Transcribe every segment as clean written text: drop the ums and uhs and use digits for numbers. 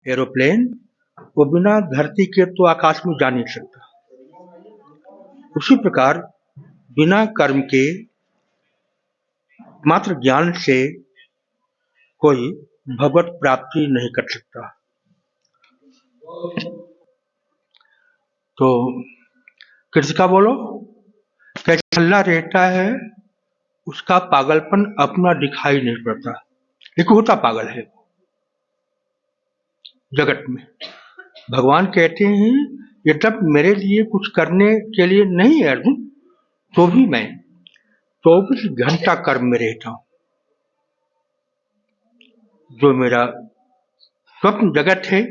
Aeroplane वो बिना धरती के तो आकाश में जा नहीं सकता। उसी प्रकार बिना कर्म के मात्र ज्ञान से कोई भगवत प्राप्ति नहीं कर सकता। तो किसी का बोलो कैसे हल्ला रहता है, उसका पागलपन अपना दिखाई नहीं पड़ता, लेकिन होता पागल है जगत में। भगवान कहते हैं ये तब मेरे लिए कुछ करने के लिए नहीं है अर्जुन, तो भी मैं 24 घंटा कर्म में रहता हूं। जो मेरा स्वप्न जगत है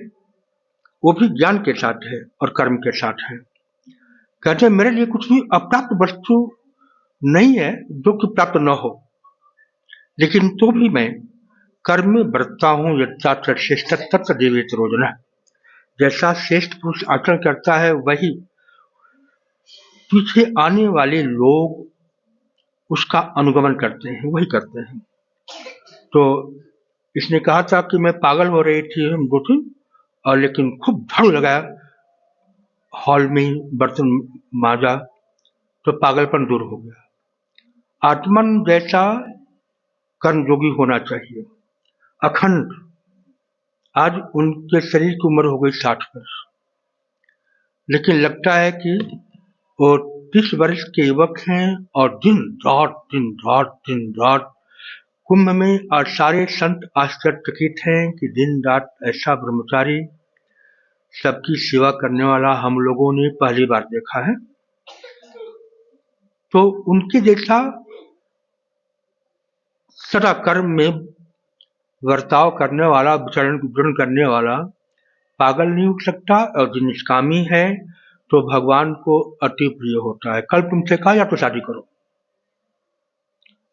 वो भी ज्ञान के साथ है और कर्म के साथ है। कहते हैं मेरे लिए कुछ भी अप्राप्त वस्तु नहीं है जो कि प्राप्त न हो, लेकिन तो भी मैं कर्म में बरतता हूं। यथा श्रेष्ठ तत्व देवेत रोजना, जैसा श्रेष्ठ पुरुष आचरण करता है वही पीछे आने वाले लोग उसका अनुगमन करते हैं, वही करते हैं। तो इसने कहा था कि मैं पागल हो रही थी दो तीन, और लेकिन खूब झाड़ू लगाया, हॉल में बर्तन मांजा, तो पागलपन दूर हो गया। आत्मन जैसा कर्मयोगी होना चाहिए, अखंड। आज उनके शरीर की उम्र हो गई 60 वर्ष, लेकिन लगता है कि वो 30 वर्ष के युवक हैं और दिन रात कुंभ में। और सारे संत आश्चर्यचकित हैं कि दिन रात ऐसा ब्रह्मचारी सबकी सेवा करने वाला हम लोगों ने पहली बार देखा है। तो उनके जैसा सदा कर्म में वर्ताव करने वाला, विचरण करने वाला पागल नहीं हो सकता। और जो निष्कामी है तो भगवान को अति प्रिय होता है। कल तुमसे कहा या तो शादी करो,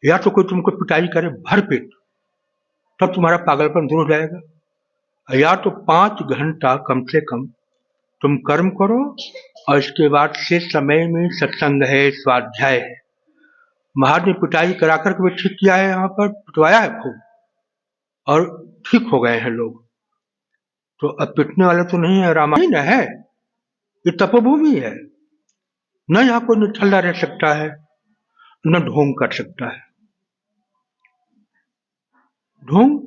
या तो कोई तुमको पिटाई करे भरपेट, तब तुम्हारा पागलपन दूर हो जाएगा। या तो 5 घंटा कम से कम तुम कर्म करो, और इसके बाद से समय में सत्संग है, स्वाध्याय है। महाराज ने पिटाई कराकर के भी ठीक किया है, यहाँ पर पिटवाया है खूब, और ठीक हो गए हैं लोग। तो अब पिटने वाले तो नहीं है, रामायण है, ये तपोभूमि है। न यहाँ कोई निठल्ला रह सकता है, न ढोंग कर सकता है। ढोंग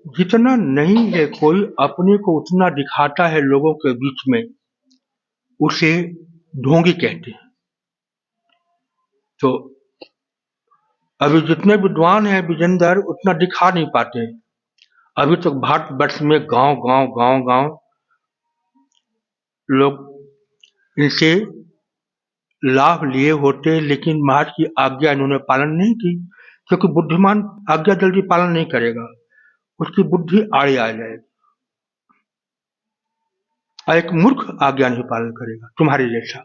जितना नहीं है, कोई अपने को उतना दिखाता है लोगों के बीच में, उसे ढोंगी कहते हैं। तो अभी जितने विद्वान हैं विजेंदर उतना दिखा नहीं पाते हैं। अभी तक तो भारतवर्ष में गांव लोग इनसे लाभ लिए होते, लेकिन महाराज की आज्ञा इन्होंने पालन नहीं की, क्योंकि बुद्धिमान आज्ञा जल्दी पालन नहीं करेगा, उसकी बुद्धि आड़े आ जाएगी। और एक मूर्ख आज्ञा नहीं पालन करेगा तुम्हारे जैसा।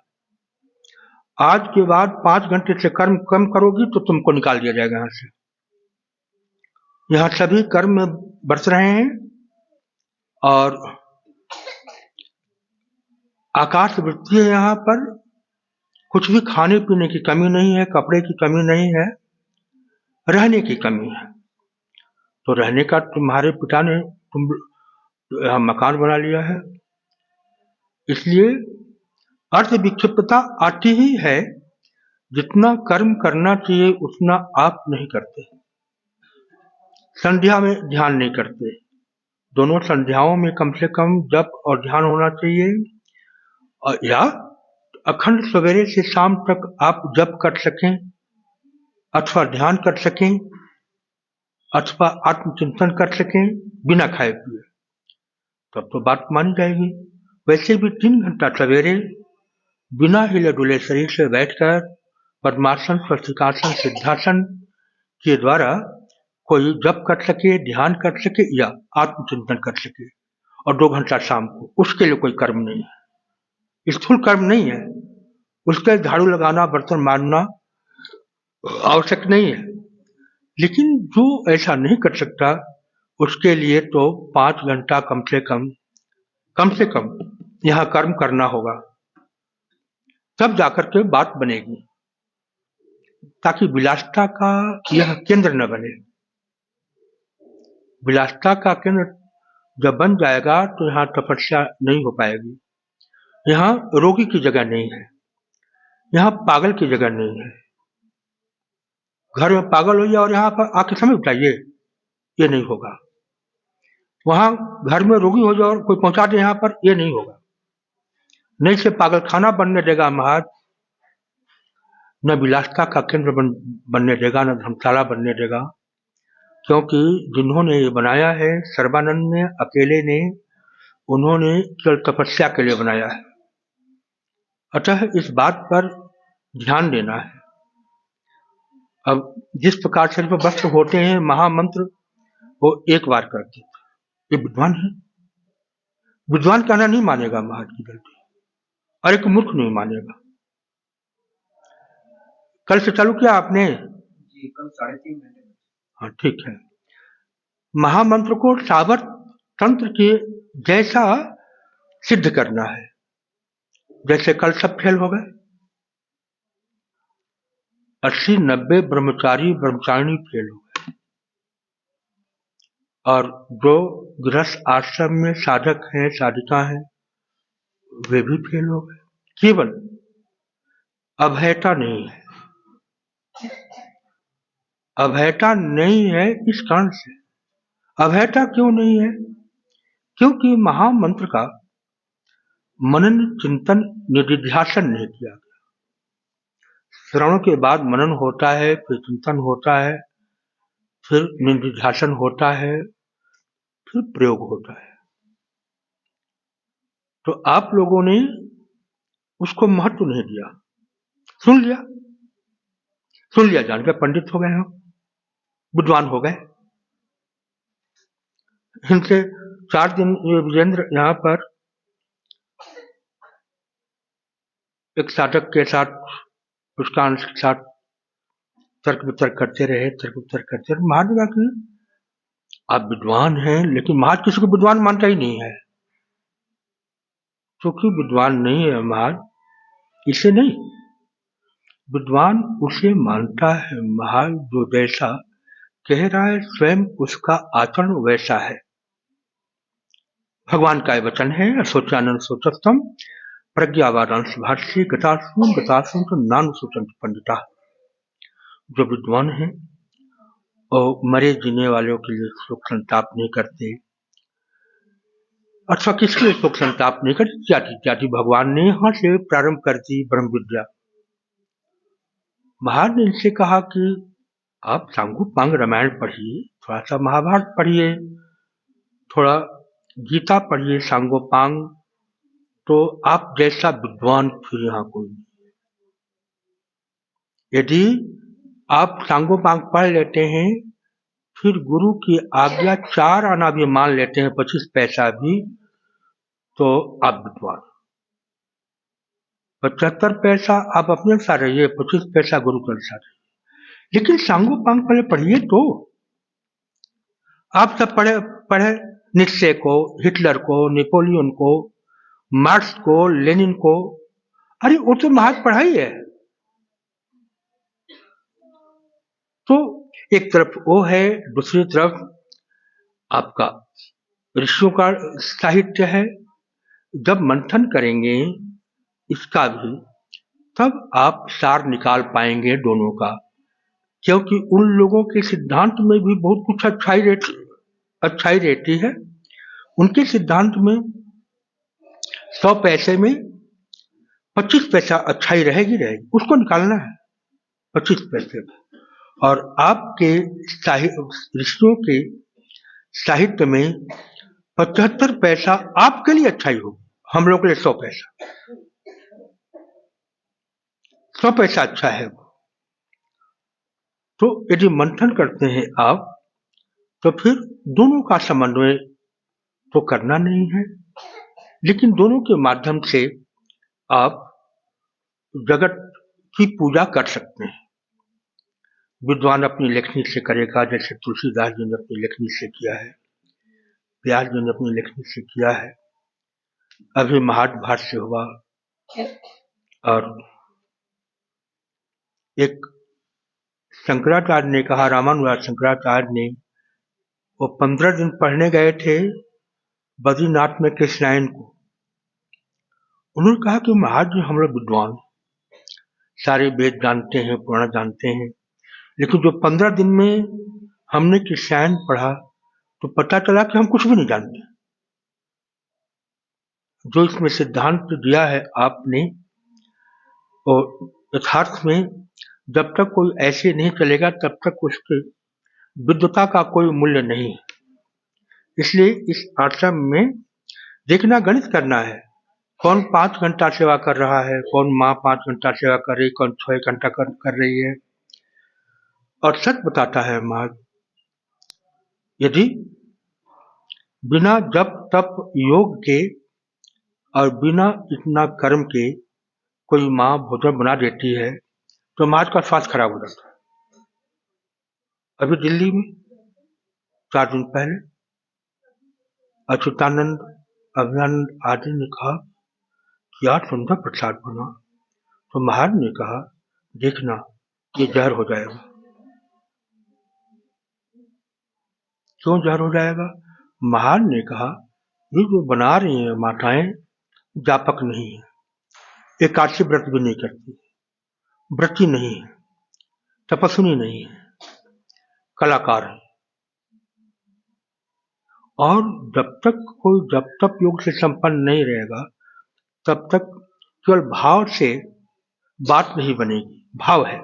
आज के बाद 5 घंटे से कर्म कम करोगी तो तुमको निकाल दिया जाएगा यहां से। यहां सभी कर्म में बरस रहे हैं, और आकाश वृत्ति है। यहाँ पर कुछ भी खाने पीने की कमी नहीं है, कपड़े की कमी नहीं है, रहने की कमी है। तो रहने का तुम्हारे पिता ने तुम यहाँ मकान बना लिया है, इसलिए अर्थ विक्षिप्तता आती ही है। जितना कर्म करना चाहिए उतना आप नहीं करते। संध्या में ध्यान नहीं करते। दोनों संध्याओं में कम से कम जप और ध्यान होना चाहिए, और या अखंड सवेरे से शाम तक आप जप कर सकें, अथवा ध्यान कर सकें, अथवा आत्मचिंतन कर सकें बिना खाए पिए, तब तो बात मानी जाएगी। वैसे भी 3 घंटा सवेरे बिना हिले डुले शरीर से बैठकर पद्मासन, स्वस्तिकासन, सिद्धासन के द्वारा कोई जप कर सके, ध्यान कर सके या आत्मचिंतन कर सके, और 2 घंटा शाम को, उसके लिए कोई कर्म नहीं है, स्थूल कर्म नहीं है। उसके झाड़ू लगाना, बर्तन मारना आवश्यक नहीं है। लेकिन जो ऐसा नहीं कर सकता उसके लिए तो 5 घंटा कम से कम यहाँ कर्म करना होगा, तब जाकर के बात बनेगी, ताकि विलासिता का यह केंद्र न बने। विलासिता का केंद्र जब बन जाएगा तो यहाँ तपस्या नहीं हो पाएगी। यहाँ रोगी की जगह नहीं है, यहाँ पागल की जगह नहीं है। घर में पागल हो जाए और यहाँ पर आके समय बिताइए, ये नहीं होगा। वहां घर में रोगी हो जाए और कोई पहुंचा दे यहाँ पर, ये नहीं होगा। नहीं से पागल खाना बनने देगा महाराज, न विलासिता का केंद्र बनने देगा, न धर्मशाला बनने देगा। क्योंकि जिन्होंने ये बनाया है, सर्बानंद ने अकेले ने, उन्होंने केवल तपस्या के लिए बनाया है। अतः इस बात पर ध्यान देना है। अब जिस प्रकार से वस्त्र होते हैं, महामंत्र वो एक बार करते, ये विद्वान है। विद्वान कहना नहीं मानेगा महाराज की गलती, और एक मूर्ख नहीं मानेगा। कल से चालू किया आपने? जी, कल 3:30 घंटे। हाँ ठीक है। महामंत्र को सावर तंत्र के जैसा सिद्ध करना है। जैसे कल सब फेल हो गए, 80-90 ब्रह्मचारिणी फेल हो गए, और जो गृहस्थ आश्रम में साधक हैं, साधिका हैं, वे भी फेल हो गए। केवल अभयता नहीं है, अभयता नहीं है। इस कारण से अभयता क्यों नहीं है? क्योंकि महामंत्र का मनन चिंतन निधिध्यासन नहीं किया गया। श्रवण के बाद मनन होता है, फिर चिंतन होता है, फिर निधिध्यासन होता है, फिर प्रयोग होता है। तो आप लोगों ने उसको महत्व नहीं दिया। सुन लिया जानकर पंडित हो गए हो, विद्वान हो गए। इनसे 4 दिन ये विजेंद्र यहाँ पर एक साधक के साथ, उसका अंश के साथ तर्क वितर्क करते रहे। महाराज कि आप विद्वान हैं, लेकिन महाराज किसी को विद्वान मानता ही नहीं है। क्योंकि विद्वान नहीं है महाराज, इसे नहीं, विद्वान उसे मानता है महाराज जो जैसा कह रहा है, स्वयं उसका आचरण वैसा है। भगवान का ये वचन है, सोचानंद सोचस्तम प्रज्ञावादांश भाष्य गतासून तो नान सोचंत पंडिता। जो विद्वान है और मरे जीने वालों के लिए शोक संताप नहीं करते, अथवा किसके लिए शोक संताप नहीं करते। जाति भगवान ने यहाँ से प्रारंभ कर दी ब्रह्म विद्या। महाराज ने इनसे कहा कि आप सांगु पांग रामायण पढ़िए, थोड़ा सा महाभारत पढ़िए, थोड़ा गीता पढ़िए, सांगो पांग, तो आप जैसा विद्वान फिर यहाँ कोई नहीं। यदि आप सांगो पांग पढ़ लेते हैं, फिर गुरु की आज्ञा 4 आना भी मान लेते हैं, 25 पैसा भी, तो आप विद्वान। 75 पैसा आप अपने साथ रहिए, 25 पैसा गुरु के साथ रहिए। लेकिन सांगो पांग पहले पढ़िए तो। आप सब पढ़े निश्चय को, हिटलर को, नेपोलियन को, मार्क्स को, लेनिन को, अरे वो तो महाराज पढ़ाई है। तो एक तरफ वो है, दूसरी तरफ आपका ऋषियों का साहित्य है। जब मंथन करेंगे इसका भी, तब आप सार निकाल पाएंगे दोनों का। क्योंकि उन लोगों के सिद्धांत में भी बहुत कुछ अच्छाई रहती है। उनके सिद्धांत में 100 पैसे में 25 पैसा अच्छाई रहेगी, उसको निकालना है 25 पैसे में। और आपके ऋषियों के साहित्य में 75 पैसा आपके लिए अच्छाई होगी, हम लोग के लिए 100 पैसा, 100 पैसा अच्छा है। तो यदि मंथन करते हैं आप, तो फिर दोनों का समन्वय तो करना नहीं है, लेकिन दोनों के माध्यम से आप जगत की पूजा कर सकते हैं। विद्वान अपनी लेखनी से करेगा, जैसे तुलसीदास जी ने अपनी लेखनी से किया है, व्यास जी ने अपनी लेखनी से किया है, अभी महाभारत से हुआ। और एक शंकराचार्य ने कहा, रामानुज शंकराचार्य ने, वो 15 दिन पढ़ने गए थे, बद्रीनाथ में कृष्णायन को। उन्होंने कहा कि महाराज जी हम लोग विद्वान, सारे वेद जानते हैं, पुराण जानते हैं, लेकिन जो 15 दिन में हमने कृष्णायन पढ़ा तो पता चला कि हम कुछ भी नहीं जानते। जो इसमें सिद्धांत दिया है आपने, और यथार्थ में जब तक कोई ऐसे नहीं चलेगा तब तक उसके विद्वता का कोई मूल्य नहीं है। इसलिए इस आश्रम में देखना, गणित करना है, कौन 5 घंटा सेवा कर रहा है, कौन माँ 5 घंटा सेवा कर रही, कौन 6 घंटा कर रही है। और सच बताता है महाराज, यदि बिना जप तप योग के और बिना इतना कर्म के कोई माँ भोजन बना देती है तो महाराज का स्वास्थ्य खराब हो जाता है। अभी दिल्ली में 4 दिन पहले अच्युतानंद, अभिनंद आदि ने कहा कि यार सुंदर प्रसाद बना, तो महाराज ने कहा देखना ये जहर हो जाएगा। क्यों जहर हो जाएगा? महाराज ने कहा ये जो बना रही है माताएं जापक नहीं है, एकादशी व्रत भी नहीं करती, व्रती नहीं है, तपस्विनी नहीं है, कलाकार है। और जब तक कोई जब तक योग से संपन्न नहीं रहेगा तब तक केवल भाव से बात नहीं बनेगी। भाव है,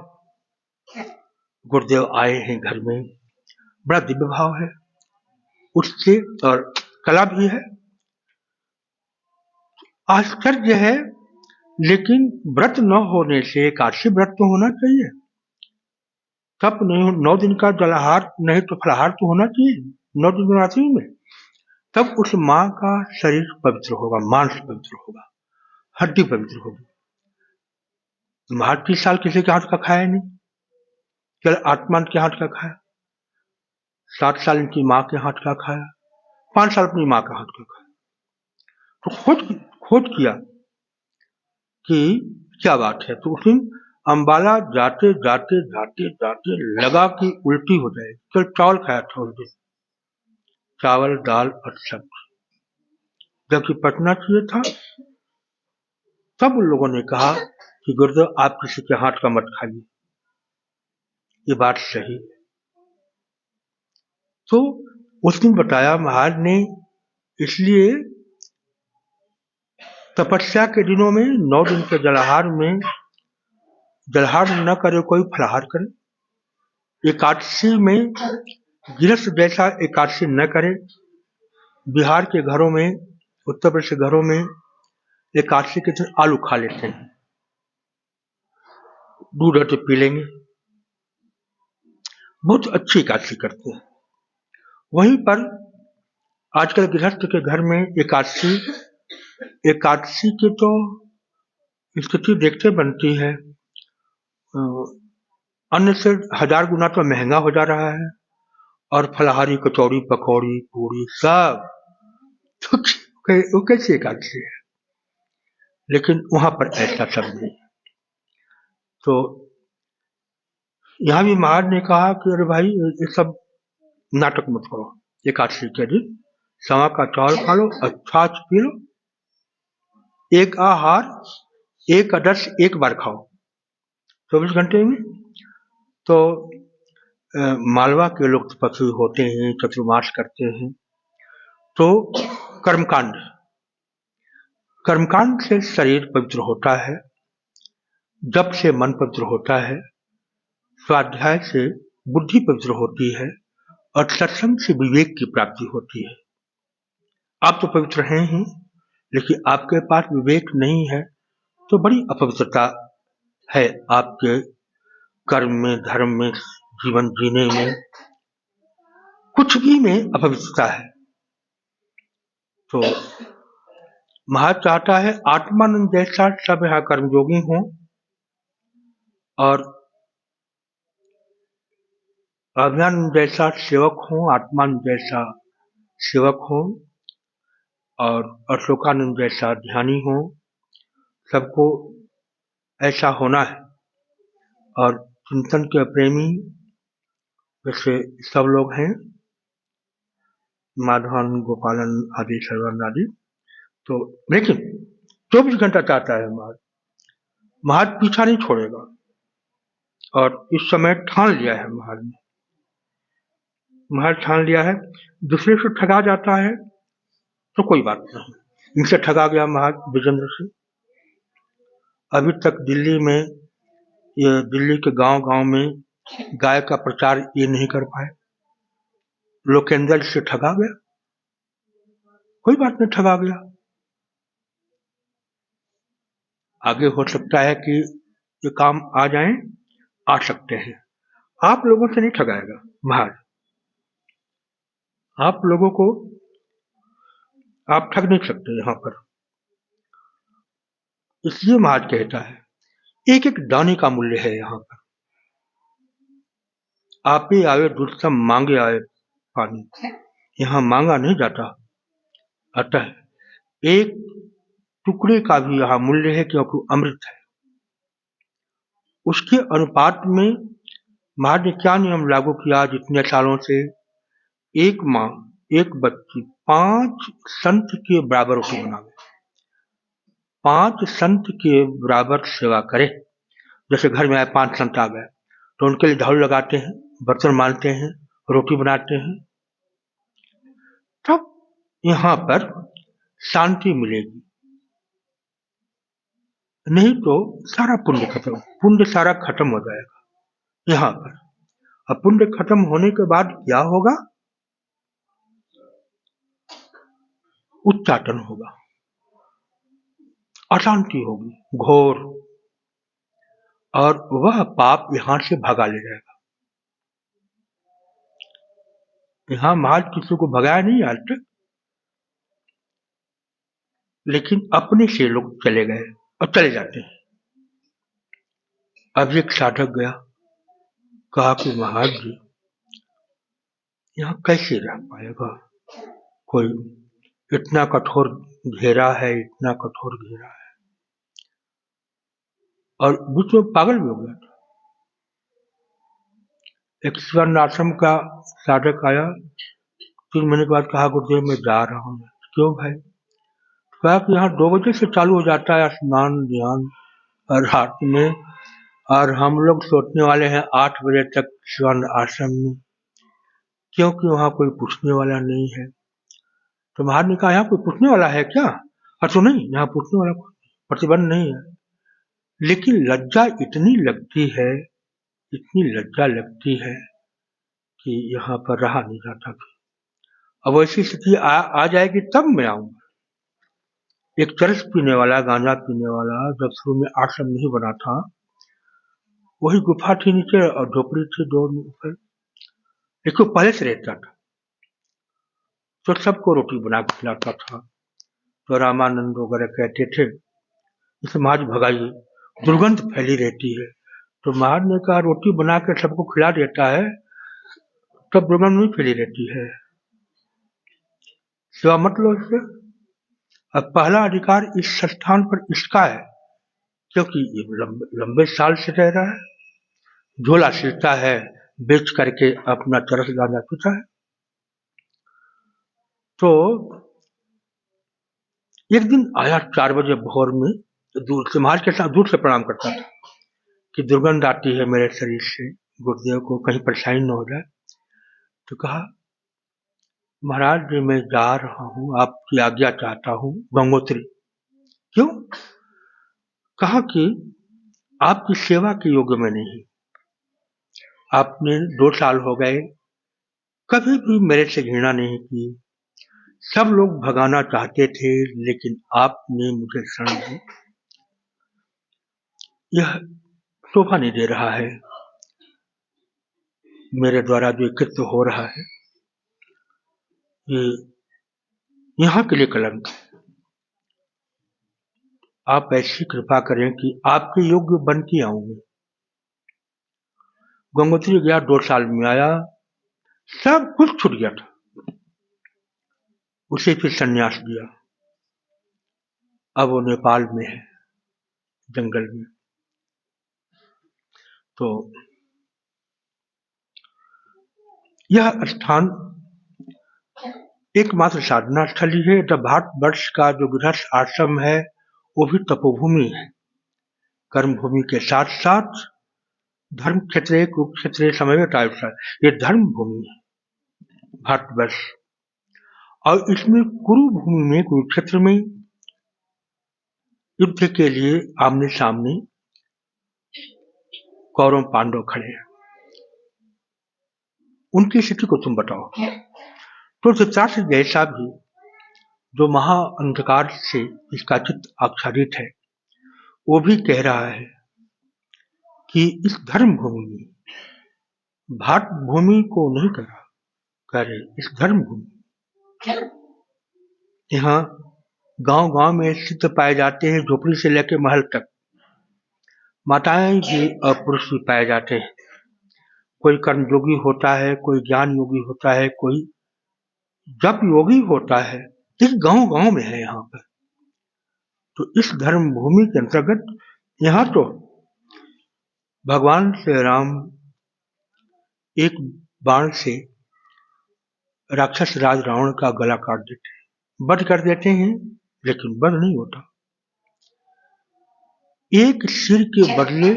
गुरुदेव आए हैं घर में, बड़ा दिव्य भाव है उससे, और कला भी है, आश्चर्य है। लेकिन व्रत न होने से, एकादशी व्रत तो होना चाहिए, तब नहीं, 9 दिन का जलाहार नहीं तो फलाहार तो होना चाहिए 9 दिन नवरात्रि में, तब उस माँ का शरीर पवित्र होगा, मांस पवित्र होगा, हड्डी पवित्र होगी। महाराज 30 साल किसी के हाथ का खाया नहीं, केवल आत्मा के हाथ का खाया, 7 साल इनकी माँ के हाथ का खाया, 5 साल अपनी माँ का हाथ का खाया। तो खोज किया कि क्या बात है, तो उस दिन अम्बाला जाते जाते जाते जाते लगा कि उल्टी हो जाएगी। केवल चावल खाया था उस दिन, चावल दाल और सब्जी, जबकि पटना चाहिए था। तब उन लोगों ने कहा कि गुरुदेव आप किसी के हाथ का मत खाइए, ये बात सही है। तो उस दिन बताया महाराज ने, इसलिए तपस्या के दिनों में 9 दिन के जलाहार में जलाहार न करे कोई फलाहार करे, एकादशी में गृहस्थ जैसा एकादशी न करे। बिहार के घरों में, उत्तर प्रदेश के घरों में एकादशी के दिन आलू खा लेते हैं, दूध तो पी लेंगे, बहुत अच्छी एकादशी करते हैं। वहीं पर आजकल गृहस्थ के घर में एकादशी की तो स्थिति देखते बनती है, अन्य से 1000 गुना तो महंगा हो जा रहा है, और फलाहारी कचौड़ी पकौड़ी पूरी सब, तो वो कैसी एकादशी है? लेकिन वहां पर ऐसा सब नहीं। तो यहां भी महाराज ने कहा कि अरे भाई ये सब नाटक मत करो, एकादशी के दिन सवा का चावल खा लो और छाछ पी लो, एक आहार एक आदर्श एक बार खाओ 24 घंटे में। तो मालवा के लोग तपस्वी होते हैं, चतुर्मास करते हैं। तो कर्मकांड से शरीर पवित्र होता है, जप से मन पवित्र होता है, स्वाध्याय से बुद्धि पवित्र होती है, और सत्संग से विवेक की प्राप्ति होती है। आप तो पवित्र हैं ही, लेकिन आपके पास विवेक नहीं है तो बड़ी अपवित्रता है आपके कर्म में, धर्म में, जीवन जीने में, कुछ भी में अपवित्रता है। तो महाराज चाहता है आत्मानंद जैसा सब यहाँ कर्मयोगी हों, और अभियान जैसा सेवक हो, आत्मानंद जैसा सेवक हो, और अशोकानंद जैसा ध्यानी हो। सबको ऐसा होना है। और चिंतन के प्रेमी जैसे सब लोग हैं, माधवानंद गोपालानंद आदि सर्वानंद आदि। तो लेकिन 24 घंटा चाहता है महाराज पीछा नहीं छोड़ेगा। और इस समय ठान लिया है महाराज ठान लिया है। दूसरे से ठगा जाता है तो कोई बात नहीं, इनसे ठगा गया महाराज विजेंद्र से। अभी तक दिल्ली में, ये दिल्ली के गांव-गांव में गाय का प्रचार ये नहीं कर पाए। लोकेंद्र से ठगा गया, कोई बात नहीं, ठगा गया। आगे हो सकता है कि ये काम आ सकते हैं। आप लोगों से नहीं ठगाएगा महाराज, आप लोगों को आप ठग नहीं सकते यहाँ पर। इसलिए महाराज कहता है एक एक दाने का मूल्य है यहाँ पर। आप ही आए दूध सब मांगे आए पानी, यहाँ मांगा नहीं जाता। अतः एक टुकड़े का भी यहाँ मूल्य है, क्योंकि अमृत है। उसके अनुपात में महाराज ने क्या नियम लागू किया? जितने सालों से एक माँ एक बच्ची 5 संत के बराबर रोटी बनावे, 5 संत के बराबर सेवा करे। जैसे घर में आए 5 संत आ गए तो उनके लिए झाड़ू लगाते हैं, बर्तन मांजते हैं, रोटी बनाते हैं, तब यहाँ पर शांति मिलेगी। नहीं तो सारा पुण्य सारा खत्म हो जाएगा यहाँ पर। अब पुण्य खत्म होने के बाद क्या होगा? उच्चाटन होगा, अशांति होगी घोर, और वह पाप यहां से भगा ले जाएगा। यहां महाराज किसी को भगाया नहीं आज तक, लेकिन अपने से लोग चले गए और चले जाते हैं। अब एक साधक गया, कहा कि महाराज जी यहाँ कैसे रह पाएगा कोई, इतना कठोर घेरा है, इतना कठोर घेरा है। और बीच में पागल भी हो गया था। एक स्वर्ण आश्रम का साधक आया, 3 महीने के बाद कहा गुरुदेव मैं जा रहा हूँ। क्यों भाई? कहा कि यहाँ 2 बजे से चालू हो जाता है स्नान ध्यान और रात में, और हम लोग सोचने वाले हैं 8 बजे तक स्वर्ण आश्रम में, क्योंकि वहाँ कोई पूछने वाला नहीं है। तो महाराज ने कहा यहाँ कोई पूछने वाला है क्या? तो नहीं, यहाँ पूछने वाला प्रतिबंध नहीं है, लेकिन लज्जा इतनी लज्जा लगती है कि यहाँ पर रहा नहीं जाता। अब ऐसी स्थिति आ जाएगी तब मैं आऊंगा। एक चरस पीने वाला, गांजा पीने वाला, जब शुरू में आश्रम नहीं बना था, वही गुफा थी नीचे और झोपड़ी थी 2 ऊपर, एक पहले से रहता था, तो सबको रोटी बना के खिलाता था। तो रामानंद वगैरह कहते थे इसे महाराज भगाइए, दुर्गंध फैली रहती है। तो महाराज ने कहा रोटी बना के सबको खिला देता है तब दुर्गंध नहीं फैली रहती है, सेवा मत लो इससे। अब पहला अधिकार इस संस्थान पर इसका है, क्योंकि ये लंबे साल से रह रहा है, झोला सिरता है, बेच करके अपना चरस गांजा पीता है। तो एक दिन आया 4 बजे भोर में, दूर से महाराज के साथ दूर से प्रणाम करता था कि दुर्गंध आती है मेरे शरीर से, गुरुदेव को कहीं परेशानी न हो जाए। तो कहा महाराज जी मैं जा रहा हूँ, आपकी आज्ञा चाहता हूँ गंगोत्री। क्यों? कहा कि आपकी सेवा के योग्य में नहीं, आपने 2 साल हो गए कभी भी मेरे से घृणा नहीं की, सब लोग भगाना चाहते थे लेकिन आपने मुझे शरण दी। यह शोभा नहीं दे रहा है, मेरे द्वारा जो कृत्य हो रहा है ये यहाँ के लिए कलंक है। आप ऐसी कृपा करें कि आपके योग्य बन के आऊंगे। गंगोत्री गया, 2 साल में आया, सब कुछ छूट गया था, उसे फिर संन्यास दिया। अब वो नेपाल में है, जंगल में। तो यह स्थान एकमात्र साधना स्थली है। जब भारतवर्ष का जो गृहस्थ आश्रम है वो भी तपोभूमि है। कर्म भूमि के साथ साथ धर्म क्षेत्र, कुरुक्षेत्र, समवेत आयुष्य, ये धर्म भूमि है भारतवर्ष। और इसमें कुरुभूमि में, कुरुक्षेत्र में युद्ध के लिए आमने सामने कौरव पांडव खड़े हैं। उनकी स्थिति को तुम बताओ। तो धृतराष्ट्र जैसा भी जो महा अंधकार से इसका चित्त आच्छादित है, वो भी कह रहा है कि इस धर्म भूमि में, भारत भूमि को नहीं कह रहे, इस धर्म भूमि, यहाँ गांव गांव में स्थित पाए जाते हैं, झोपड़ी से लेकर महल तक माताएं भी और पुरुष भी पाए जाते हैं। कोई कर्मयोगी होता है, कोई ज्ञान योगी होता है, कोई जप योगी होता है। इस गांव गांव में है यहाँ पर। तो इस धर्म भूमि के अंतर्गत यहाँ तो भगवान श्री राम एक बाण से राक्षस राज रावण का गला काट देते हैं, वध कर देते हैं, लेकिन वध नहीं होता। एक सिर के बदले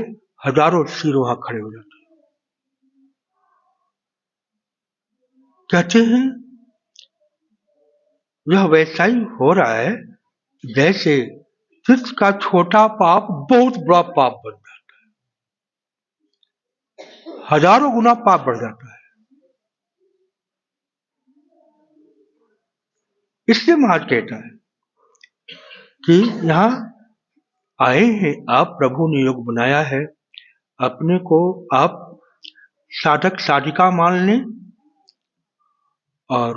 हजारों सिर वहां खड़े हो जाते हैं। कहते हैं यह वैसा ही हो रहा है जैसे तीर्थ का छोटा पाप बहुत बड़ा पाप बन जाता है, हजारों गुना पाप बढ़ जाता है। इसलिए महाराज कहता है कि यहां आए हैं आप, प्रभु ने योग बनाया है, अपने को आप साधक साधिका मान लें और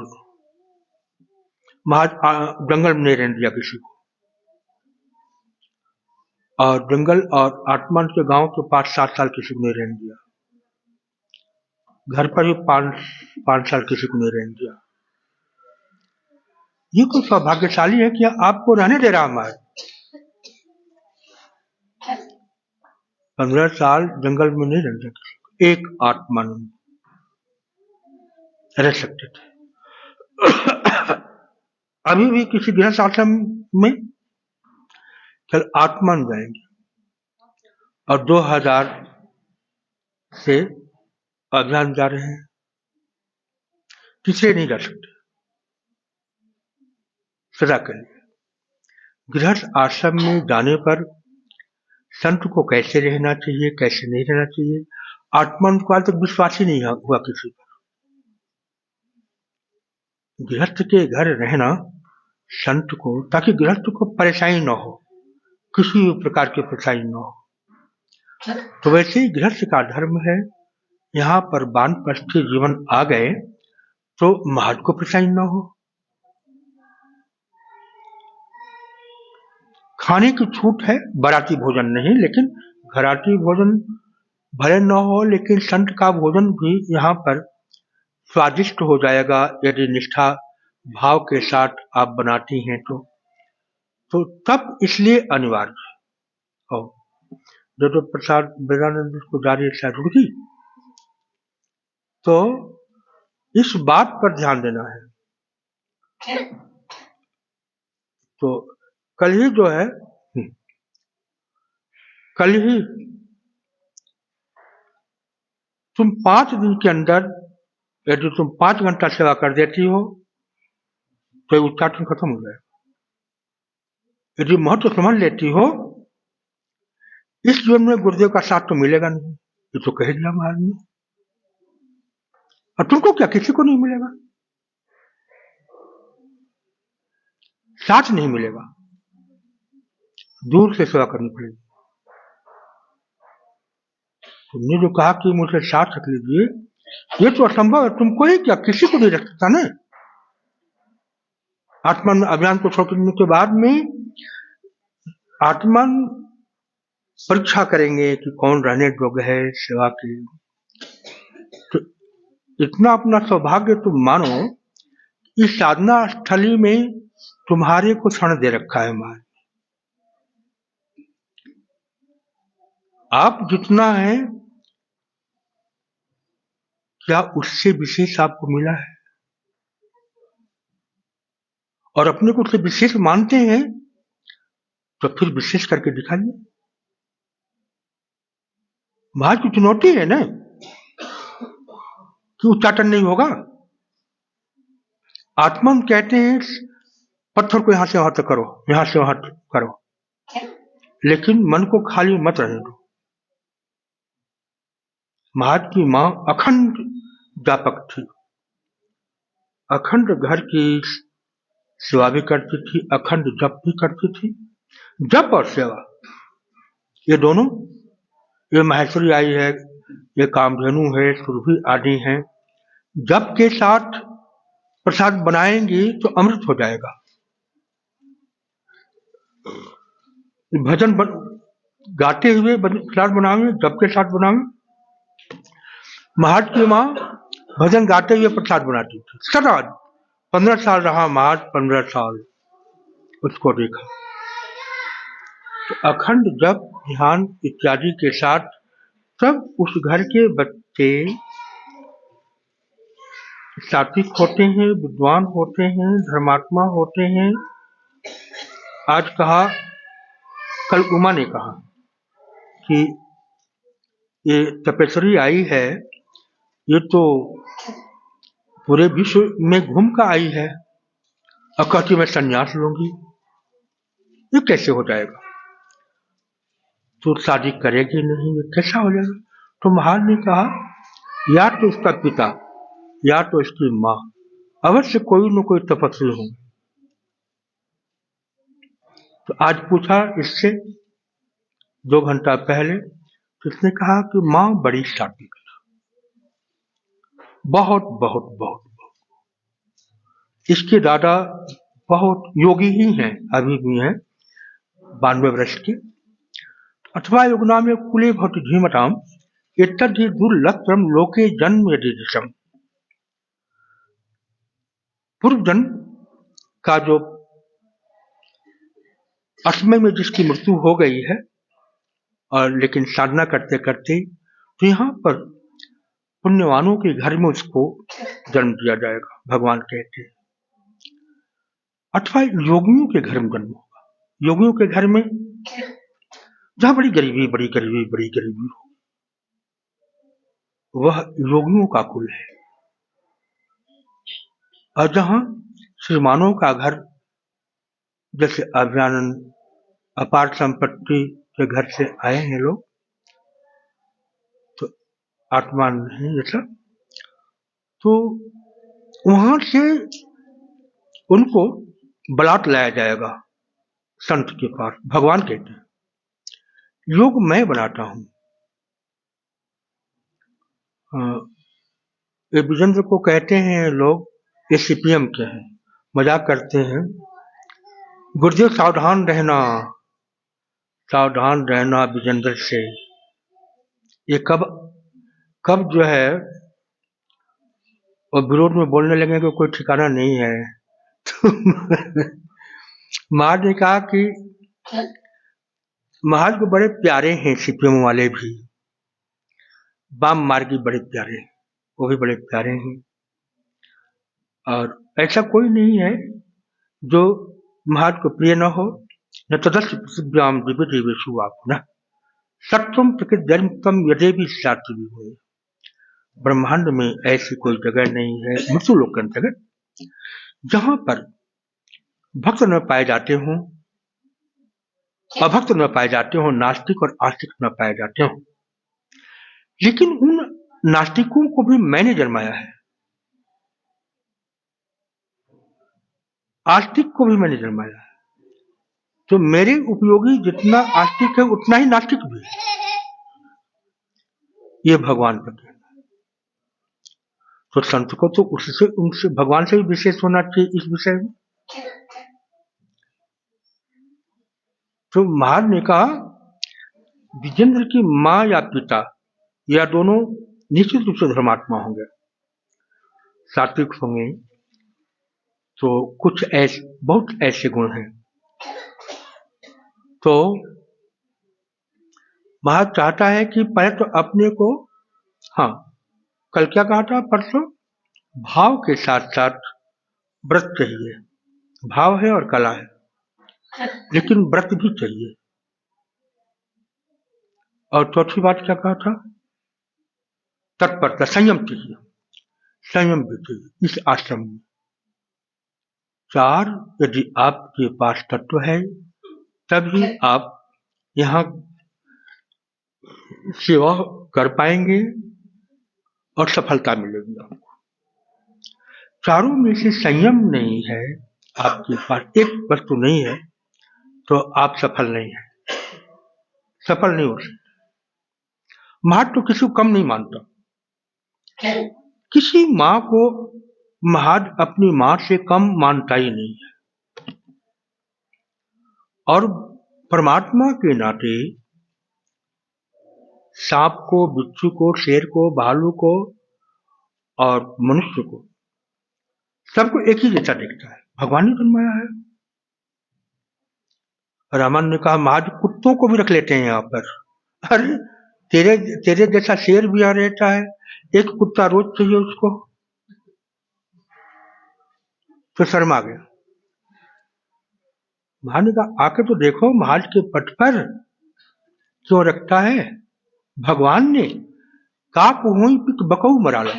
जंगल में नहीं रहने दिया किसी को, और जंगल और आत्मान के गांव के 5-7 साल किसी को नहीं रहने दिया, घर पर भी 5 साल किसी को नहीं रहने दिया। ये तो सौभाग्यशाली है कि आपको रहने दे रहा हमारे। 15 साल जंगल में नहीं रहने देते, एक आत्मा में रह सकते थे। अभी भी किसी गृहस्थ आश्रम में कल आत्मा में जाएंगे और 2000 से अभियान जा रहे हैं, तीसरे नहीं जा सकते सदा के लिए। गृहस्थ आश्रम में जाने पर संत को कैसे रहना चाहिए, कैसे नहीं रहना चाहिए, आत्मा को आज तक विश्वास ही नहीं हुआ किसी पर। गृहस्थ के घर रहना संत को, ताकि गृहस्थ को परेशानी न हो, किसी भी प्रकार की परेशानी न हो। तो वैसे ही गृहस्थ का धर्म है, यहाँ पर वानप्रस्थी जीवन आ गए तो महज को परेशानी न हो। खाने की छूट है, बाराती भोजन नहीं, लेकिन घराती भोजन भले न हो, लेकिन संत का भोजन भी यहाँ पर स्वादिष्ट हो जाएगा यदि निष्ठा भाव के साथ आप बनाती हैं तो तब इसलिए अनिवार्य है। और जो प्रसाद वेदानंद को जारी रुड़की, तो इस बात पर ध्यान देना है। तो कल ही जो है, कल ही तुम 5 दिन के अंदर यदि तुम 5 घंटा सेवा कर देती हो तो उच्चाटन खत्म हो जाएगा। यदि महत्व समझ लेती हो, इस जीवन में गुरुदेव का साथ तो मिलेगा नहीं, ये तो कह दिया महाराज ने। और तुमको क्या, किसी को नहीं मिलेगा, साथ नहीं मिलेगा, दूर से सेवा करनी पड़ेगी। तुमने जो कहा कि मुझे साथ रख लीजिए, ये तो असंभव है। तुमको ही क्या, किसी को नहीं रख सकता ना। आत्मा अभियान को छोड़ने के बाद में आत्मा परीक्षा करेंगे कि कौन रहने योग्य है सेवा के। तो इतना अपना सौभाग्य तुम मानो, इस साधना स्थली में तुम्हारे को क्षण दे रखा है महाराज। आप जितना है, क्या उससे विशेष आपको मिला है? और अपने को उससे विशेष मानते हैं तो फिर विशेष करके दिखाइए। महाराज की चुनौती है ना कि उच्चाटन नहीं होगा। आत्मा हम कहते हैं पत्थर को यहां से वहां तक करो, यहां से वहां तक करो, लेकिन मन को खाली मत रहने दो। महाराज की मां अखंड व्यापक थी, अखंड घर की सेवा भी करती थी, अखंड जप भी करती थी। जप और सेवा ये दोनों, ये माहेश्वरी आई है, ये कामधेनु है, सुरभि आदि हैं। जप के साथ प्रसाद बनाएंगे तो अमृत हो जाएगा। भजन गाते हुए प्रसाद बनावे, जप के साथ बनावे। महाराज की मां भजन गाते हुए प्रसाद बनाती थी सदा। 15 साल रहा महाराज, 15 साल उसको देखा। तो अखंड जप ध्यान इत्यादि के साथ तब उस घर के बच्चे सात्विक होते हैं, विद्वान होते हैं, धर्मात्मा होते हैं। आज कहा, कल उमा ने कहा कि ये तपेश्वरी आई है, ये तो पूरे विश्व में घूम कर आई है और कहती मैं संन्यास लूंगी, ये कैसे हो जाएगा? तो शादी करेगी नहीं, ये कैसा हो जाएगा? तो महाराज ने कहा या तो उसका पिता या तो इसकी माँ अवश्य कोई न कोई तपस्वी होंगे। तो आज पूछा इससे 2 घंटा पहले, तो इसने कहा कि माँ बड़ी सात्विक, बहुत बहुत बहुत बहुत। इसके दादा बहुत योगी ही हैं, अभी भी हैं, 92 वर्ष के। अथवा युगना में कुले भवति धीमताम एतद्धि दुर्लभतरम लोके जन्म यदि। पूर्व जन्म का जो असमय में जिसकी मृत्यु हो गई है, और लेकिन साधना करते करते तो यहाँ पर पुण्यवानों के घर में उसको जन्म दिया जाएगा, भगवान कहते हैं। अथवा योगियों के घर में जन्म होगा, योगियों के घर में जहां बड़ी गरीबी बड़ी गरीबी बड़ी गरीबी हो, वह योगियों का कुल है। और जहां श्रीमानों का घर, जैसे अभियानंद अपार संपत्ति के घर से आए हैं लोग, तो आत्मा नहीं जैसा, तो वहां से उनको बलात् लाया जाएगा संत के पास। भगवान कहते हैं योग मैं बनाता हूं। ये विजेंद्र को कहते हैं लोग, ये सीपीएम के हैं, मजाक करते हैं, गुरुदेव सावधान रहना विजेंद्र से। ये कब जो है और विरोध में बोलने लगे कि कोई ठिकाना नहीं है। तो महाराज ने कहा कि महाराज को बड़े प्यारे हैं सीपीएम वाले भी, वाम मार्गी बड़े प्यारे हैं, वो भी बड़े प्यारे हैं। और ऐसा कोई नहीं है जो महाराज को प्रिय न हो। न तदस्य पृथिव्याम दिव्य देवेशु आप न सत्वम प्रकृति जन्मतम यदि भी शास्त्र भी हुए। ब्रह्मांड में ऐसी कोई जगह नहीं है मृत्यु लोक के अंतर्गत जहां पर भक्त न पाए जाते हों, अभक्त न पाए जाते हों, नास्तिक और आस्तिक न पाए जाते हों। लेकिन उन नास्तिकों को भी मैंने जन्माया है, आस्तिक को भी मैंने जन्माया है। तो मेरे उपयोगी जितना आस्तिक है उतना ही नास्तिक भी है। ये भगवान का कहना है। तो संत को तो उससे उनसे भगवान से भी विशेष होना चाहिए इस विषय में। तो महाराज ने कहा विजेंद्र की माँ या पिता या दोनों निश्चित रूप से धर्मात्मा होंगे, सात्विक होंगे। तो कुछ बहुत ऐसे गुण हैं। तो महाराज चाहता है कि पहले तो अपने को, हाँ कल क्या कहा था, परसों, भाव के साथ साथ व्रत चाहिए, भाव है और कला है, लेकिन व्रत भी चाहिए। और चौथी बात क्या कहा था? तत्परता, संयम चाहिए, संयम भी चाहिए इस आश्रम में। 4, यदि आपके पास तत्व है तभी आप यहाँ सेवा कर पाएंगे और सफलता मिलेगी आपको। चारों में से संयम नहीं है आपके पास, एक वस्तु नहीं है, तो आप सफल नहीं है, सफल नहीं हो सकते। महाज तो किसी को कम नहीं मानता, किसी माँ को महाज अपनी माँ से कम मानता ही नहीं है। और परमात्मा के नाते सांप को, बिच्छू को, शेर को, भालू को और मनुष्य को, सबको एक ही जैसा देखता है। भगवान ने जन्माया है। रामन ने कहा महाज कुत्तों को भी रख लेते हैं यहाँ पर। अरे तेरे जैसा शेर भी यहाँ रहता है, एक कुत्ता रोज चाहिए उसको, तो शर्मा गया। महाज ने कहा आके तो देखो महाज के पट पर क्यों रखता है। भगवान ने काक हुई पिक बकऊ मरा लो।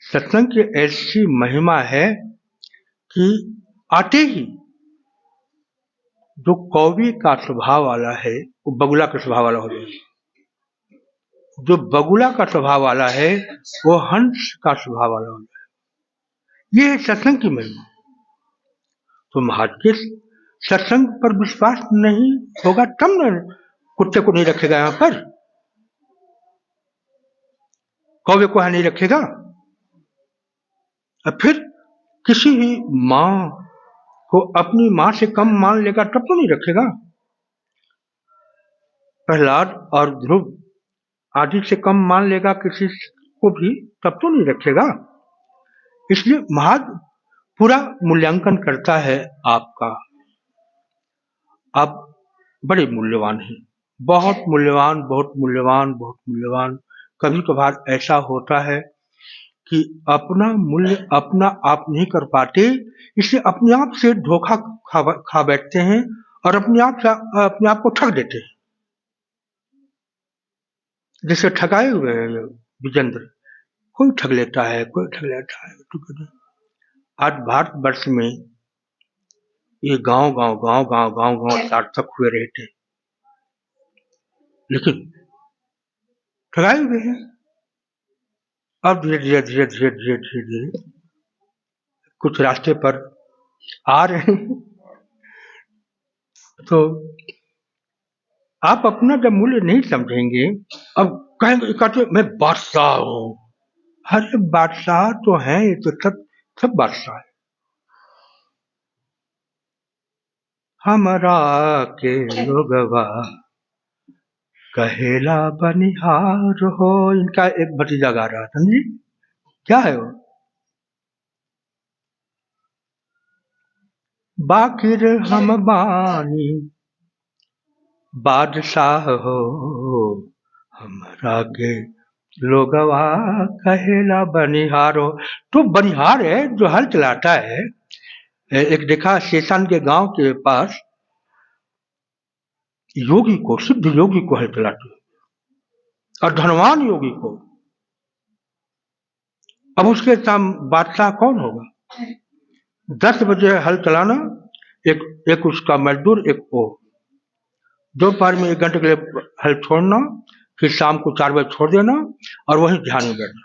सत्संग की ऐसी महिमा है कि आते ही जो कौवे का स्वभाव वाला है वो बगुला का स्वभाव वाला हो जाए, जो बगुला का स्वभाव वाला है वो हंस का स्वभाव वाला हो जाए। ये है सत्संग की महिमा। तो महाज के सत्संग पर विश्वास नहीं होगा तब न कुत्ते को नहीं रखेगा यहाँ पर, कौवे को यहाँ नहीं रखेगा। और फिर किसी ही माँ को अपनी माँ से कम मान लेगा तब तो नहीं रखेगा। प्रहलाद और ध्रुव आदि से कम मान लेगा किसी को भी तब तो नहीं रखेगा। इसलिए महाज पूरा मूल्यांकन करता है आपका। आप बड़े मूल्यवान हैं, बहुत मूल्यवान, बहुत मूल्यवान, बहुत मूल्यवान। कभी कभार ऐसा होता है कि अपना मूल्य अपना आप नहीं कर पाते, इसलिए अपने आप से धोखा खा बैठते हैं और अपने आप को ठग देते हैं। जैसे ठगाए हुए हैं विजेंद्र, कोई ठग लेता है, कोई ठग लेता है। आज भारतवर्ष में ये गांव सार्थक हुए रहते, लेकिन ठगाए हुए हैं। अब धीरे धीरे कुछ रास्ते पर आ रहे हैं। तो आप अपना जब मूल्य नहीं समझेंगे, अब कहेंगे कहते मैं बादशाह हूं। अरे बादशाह तो है, ये तो सब बादशाह है। हमरा के लोगवा कहेला बनिहार हो, इनका एक भतीजा गा रहा था जी, क्या है वो? बाकिर हम बानी बादशाह हो, हमरा के लोगवा कहेला बनिहार हो। तो बनिहार है जो हल चलाता है। एक देखा शेषन के गांव के पास योगी को, सिद्ध योगी को हल चलाते और धनवान योगी को। अब उसके साम बादशाह कौन होगा? 10 बजे हल चलाना, एक उसका मजदूर, एक वो। दोपहर में 1 घंटे के लिए हल छोड़ना, फिर शाम को 4 बजे छोड़ देना और वहीं ध्यान में बैठना।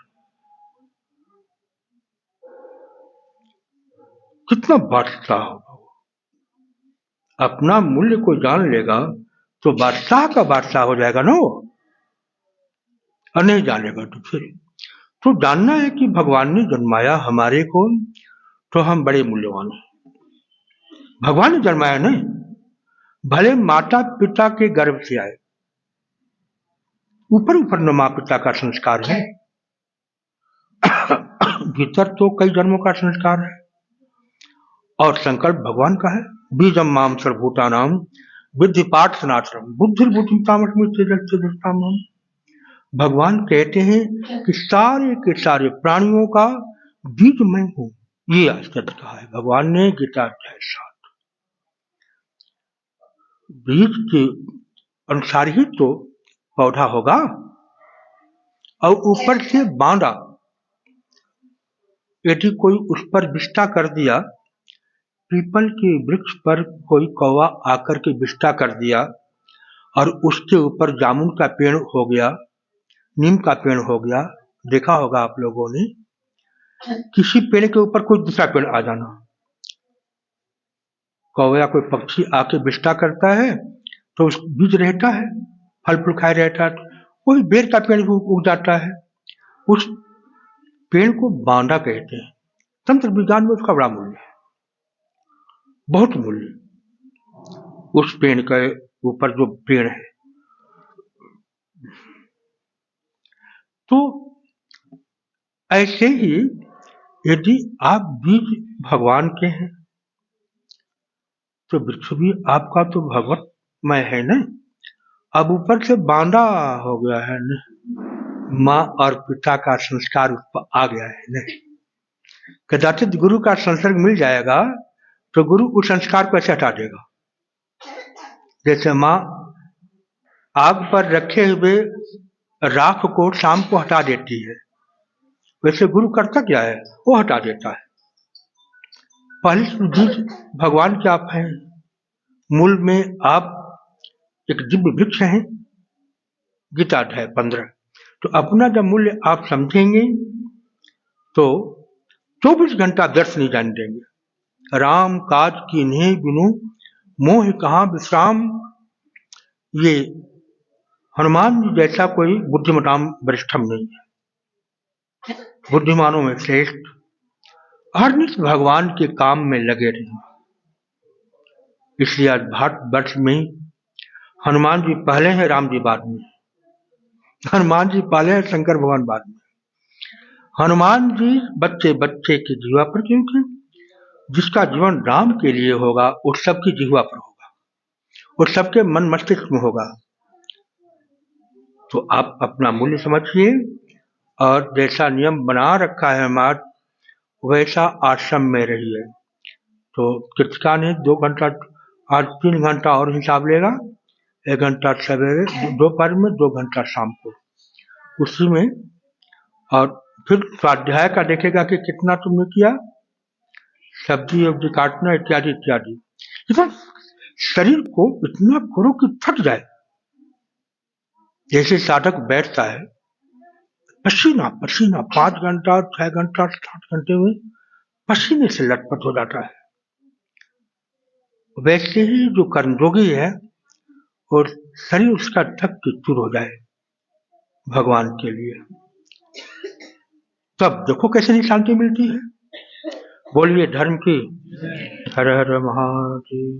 कितना बादशाह होगा। अपना मूल्य को जान लेगा तो बादशाह का बादशाह हो जाएगा ना वो। और नहीं जानेगा तो फिर तो जानना है कि भगवान ने जन्माया हमारे को, तो हम बड़े मूल्यवान हैं। भगवान ने जन्माया नहीं, भले माता पिता के गर्भ से आए, ऊपर ऊपर न माँ पिता का संस्कार है, भीतर तो कई जन्मों का संस्कार है। और संकल्प भगवान का है, बीजम माम सर्वभूतानाम विद्धि पाठ सनातनम बुद्धिर्बुद्धिमतामस्मि। भगवान कहते हैं कि सारे के सारे प्राणियों का बीज मैं हूं। ये आश्चर्य कहा है भगवान ने गीता अध्याय 7। बीज के अनुसार ही तो पौधा होगा, और ऊपर से बांधा, यदि कोई उस पर विष्ठा कर दिया, पीपल के वृक्ष पर कोई कौवा आकर के विष्ठा कर दिया और उसके ऊपर जामुन का पेड़ हो गया, नीम का पेड़ हो गया, देखा होगा आप लोगों ने, किसी पेड़ के ऊपर कोई दूसरा पेड़ आ जाना, कौवा या कोई पक्षी आके विष्ठा करता है तो उस बीज रहता है, फल फूल खाए रहता है, वही बेर का पेड़ उग जाता है। उस पेड़ को बांधा कहते हैं। तंत्र विज्ञान में उसका बड़ा मूल्य है, बहुत मूल्य उस पेड़ के ऊपर जो पेड़ है। तो ऐसे ही यदि आप बीज भगवान के हैं तो वृक्ष भी आपका तो भगवतमय है न। अब ऊपर से बांधा हो गया है न, माँ और पिता का संस्कार उस पर आ गया है न। कदाचित गुरु का संसर्ग मिल जाएगा तो गुरु उस संस्कार को ऐसे हटा देगा, जैसे माँ आग पर रखे हुए राख को शाम को हटा देती है, वैसे गुरु करता क्या है, वो हटा देता है। पहले बीज भगवान के आप हैं, मूल में आप एक दिव्य वृक्ष हैं, गीता अध्याय 15। तो अपना जब मूल्य आप समझेंगे तो 24 घंटा व्यर्थ नहीं जाने देंगे। राम काज की नहीं बिनु मोह कहाँ विश्राम, ये हनुमान जी जैसा कोई बुद्धिमताम वरिष्ठम नहीं है, बुद्धिमानों में श्रेष्ठ। हर नित भगवान के काम में लगे रहे, इसलिए आज भारतवर्ष में हनुमान जी पहले हैं, राम जी बाद में। हनुमान जी पहले हैं, शंकर भगवान बाद में। हनुमान जी बच्चे बच्चे की जीवा पर, क्योंकि जिसका जीवन राम के लिए होगा वो सबकी जीवा पर होगा, वो सबके मन मस्तिष्क में होगा। तो आप अपना मूल्य समझिए और जैसा नियम बना रखा है हमारा वैसा आश्रम में रहिए। तो कृतिका ने 2 घंटा, आज 3 घंटा और हिसाब लेगा, 1 घंटा सवेरे दोपहर में, 2 घंटा शाम को, उसी में। और फिर स्वाध्याय का देखेगा कि कितना तुमने किया, सब्जी वब्जी काटना इत्यादि इत्यादि। इतना शरीर को इतना करो कि थक जाए। जैसे साधक बैठता है, पसीना पसीना 5 घंटा 6 घंटा 7 घंटे में पसीने से लटपट हो जाता है। वैसे ही जो कर्मयोगी है और शरीर उसका थक के चूर हो जाए भगवान के लिए, तब देखो कैसे नहीं शांति मिलती है। बोलिए धर्म की। हर हर महादेव।